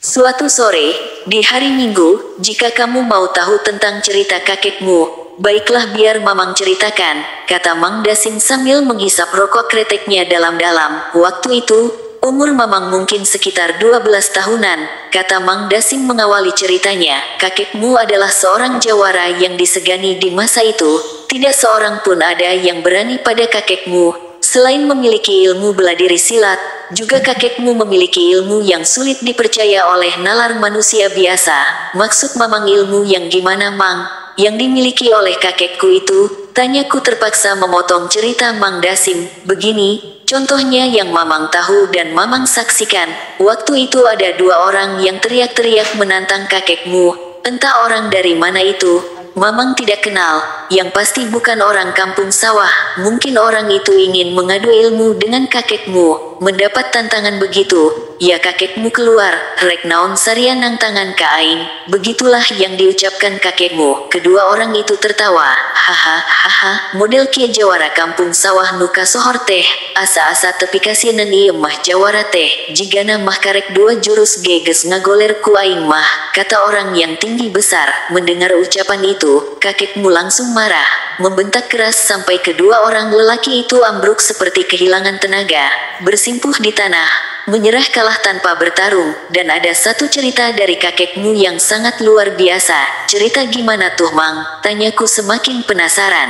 Suatu sore, di hari Minggu, jika kamu mau tahu tentang cerita kakekmu, baiklah biar Mamang ceritakan, kata Mang Dasim sambil menghisap rokok kreteknya dalam-dalam. Waktu itu, umur Mamang mungkin sekitar 12 tahunan, kata Mang Dasim mengawali ceritanya. Kakekmu adalah seorang jawara yang disegani di masa itu, tidak seorang pun ada yang berani pada kakekmu. Selain memiliki ilmu bela diri silat, juga kakekmu memiliki ilmu yang sulit dipercaya oleh nalar manusia biasa. Maksud Mamang ilmu yang gimana, Mang? Yang dimiliki oleh kakekku itu, tanyaku terpaksa memotong cerita Mang Dasim. Begini, contohnya yang Mamang tahu dan Mamang saksikan. Waktu itu ada dua orang yang teriak-teriak menantang kakekmu. Entah orang dari mana itu. Mamang tidak kenal, yang pasti bukan orang kampung sawah. Mungkin orang itu ingin mengadu ilmu dengan kakekmu. Mendapat tantangan begitu, ya kakekmu keluar, rek naon sarian nang tangan ka aing. Begitulah yang diucapkan kakekmu. Kedua orang itu tertawa. Haha, model kia jawara kampung sawah nu kasohor teh. Asa-asa tepi kasieun ieu mah jawara teh. Jigana mah karek dua jurus geges ngagoler ku aing mah, kata orang yang tinggi besar. Mendengar ucapan itu, kakekmu langsung marah, membentak keras sampai kedua orang lelaki itu ambruk seperti kehilangan tenaga, bersimpuh di tanah, menyerah kalah tanpa bertarung. Dan ada satu cerita dari kakekmu yang sangat luar biasa. Cerita gimana tuh, Mang? Tanyaku semakin penasaran.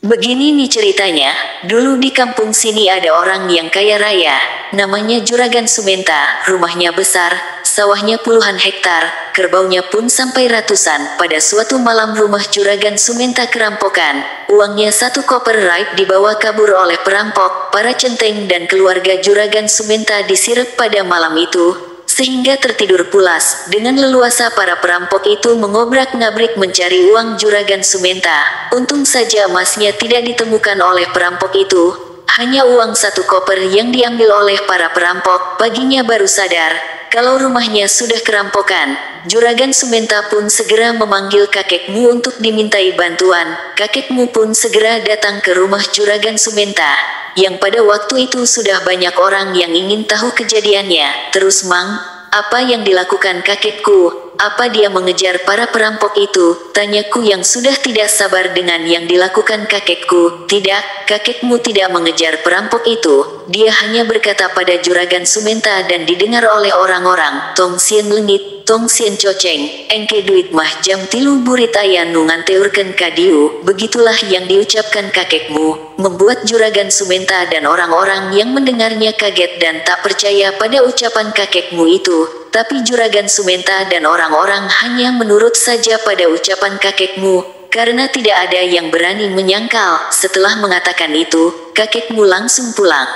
Begini nih ceritanya, dulu di kampung sini ada orang yang kaya raya, namanya Juragan Sumenta. Rumahnya besar, sawahnya puluhan hektar, kerbaunya pun sampai ratusan. Pada suatu malam rumah Juragan Sumenta kerampokan, uangnya 1 koper raib dibawa kabur oleh perampok. Para centeng dan keluarga Juragan Sumenta disirep pada malam itu, sehingga tertidur pulas. Dengan leluasa para perampok itu mengobrak-ngabrik mencari uang Juragan Sumenta. Untung saja emasnya tidak ditemukan oleh perampok itu, hanya uang 1 koper yang diambil oleh para perampok. Paginya baru sadar kalau rumahnya sudah kerampokan. Juragan Sumenta pun segera memanggil kakekmu untuk dimintai bantuan. Kakekmu pun segera datang ke rumah Juragan Sumenta, yang pada waktu itu sudah banyak orang yang ingin tahu kejadiannya. Terus, Mang, apa yang dilakukan kakekku? Apa dia mengejar para perampok itu? Tanyaku yang sudah tidak sabar dengan yang dilakukan kakekku. Tidak, kakekmu tidak mengejar perampok itu. Dia hanya berkata pada Juragan Sumenta dan didengar oleh orang-orang, "Tong sieun leungit, tong sieun coceng, engke duit mah jam 3 burit aya nu nganteurkeun ka dieu." Begitulah yang diucapkan kakekmu, membuat Juragan Sumenta dan orang-orang yang mendengarnya kaget dan tak percaya pada ucapan kakekmu itu. Tapi Juragan Sumenta dan orang-orang hanya menurut saja pada ucapan kakekmu, karena tidak ada yang berani menyangkal. Setelah mengatakan itu, kakekmu langsung pulang.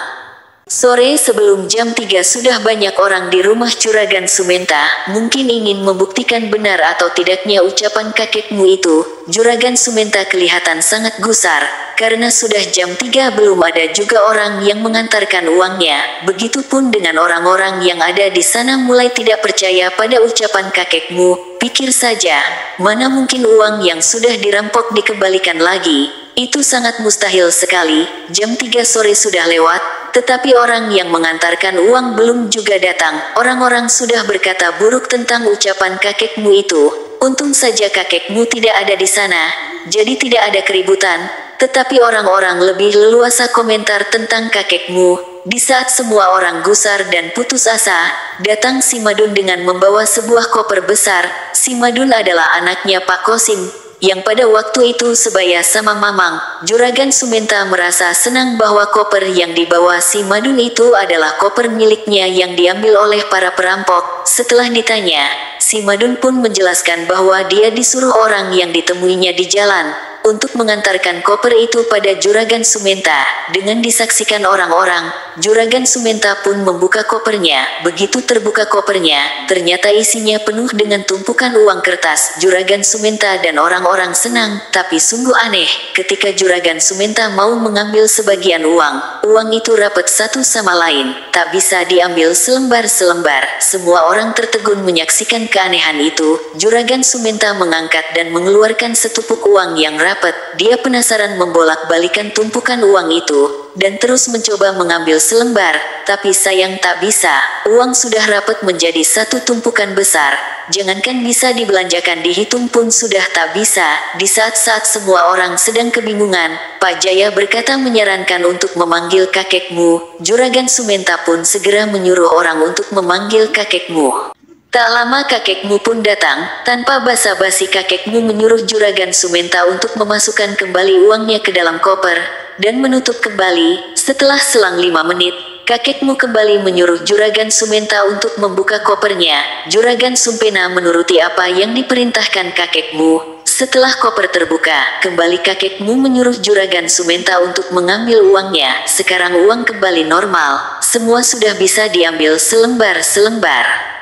Sore sebelum jam 3 sudah banyak orang di rumah Juragan Sumenta, mungkin ingin membuktikan benar atau tidaknya ucapan kakekmu itu. Juragan Sumenta kelihatan sangat gusar, karena sudah jam 3 belum ada juga orang yang mengantarkan uangnya. Begitupun dengan orang-orang yang ada di sana mulai tidak percaya pada ucapan kakekmu. Pikir saja, mana mungkin uang yang sudah dirampok dikembalikan lagi? Itu sangat mustahil sekali. Jam 3 sore sudah lewat, tetapi orang yang mengantarkan uang belum juga datang. Orang-orang sudah berkata buruk tentang ucapan kakekmu itu. Untung saja kakekmu tidak ada di sana, jadi tidak ada keributan. Tetapi orang-orang lebih leluasa komentar tentang kakekmu. Di saat semua orang gusar dan putus asa, datang si Madun dengan membawa sebuah koper besar. Si Madun adalah anaknya Pak Kosim, yang pada waktu itu sebaya sama Mamang. Juragan Sumenta merasa senang bahwa koper yang dibawa si Madun itu adalah koper miliknya yang diambil oleh para perampok. Setelah ditanya, si Madun pun menjelaskan bahwa dia disuruh orang yang ditemuinya di jalan untuk mengantarkan koper itu pada Juragan Sumenta. Dengan disaksikan orang-orang, Juragan Sumenta pun membuka kopernya. Begitu terbuka kopernya, ternyata isinya penuh dengan tumpukan uang kertas. Juragan Sumenta dan orang-orang senang, tapi sungguh aneh. Ketika Juragan Sumenta mau mengambil sebagian uang itu rapat satu sama lain, tak bisa diambil selembar-selembar. Semua orang tertegun menyaksikan keanehan itu. Juragan Sumenta mengangkat dan mengeluarkan setupuk uang yang rapat rapat. Dia penasaran membolak-balikan tumpukan uang itu, dan terus mencoba mengambil selembar, tapi sayang tak bisa. Uang sudah rapat menjadi satu tumpukan besar. Jangankan bisa dibelanjakan, dihitung pun sudah tak bisa. Di saat-saat semua orang sedang kebingungan, Pak Jaya berkata menyarankan untuk memanggil kakekmu. Juragan Sumenta pun segera menyuruh orang untuk memanggil kakekmu. Tak lama kakekmu pun datang. Tanpa basa-basi kakekmu menyuruh Juragan Sumenta untuk memasukkan kembali uangnya ke dalam koper, dan menutup kembali. Setelah selang 5 menit, kakekmu kembali menyuruh Juragan Sumenta untuk membuka kopernya. Juragan Sumpena menuruti apa yang diperintahkan kakekmu. Setelah koper terbuka, kembali kakekmu menyuruh Juragan Sumenta untuk mengambil uangnya. Sekarang uang kembali normal. Semua sudah bisa diambil selembar-selembar.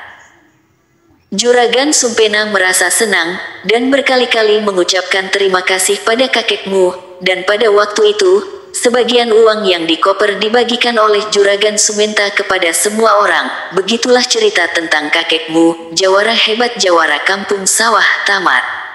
Juragan Sumpena merasa senang, dan berkali-kali mengucapkan terima kasih pada kakekmu, dan pada waktu itu, sebagian uang yang dikoper dibagikan oleh Juragan Sumenta kepada semua orang. Begitulah cerita tentang kakekmu, jawara hebat jawara kampung sawah tamat.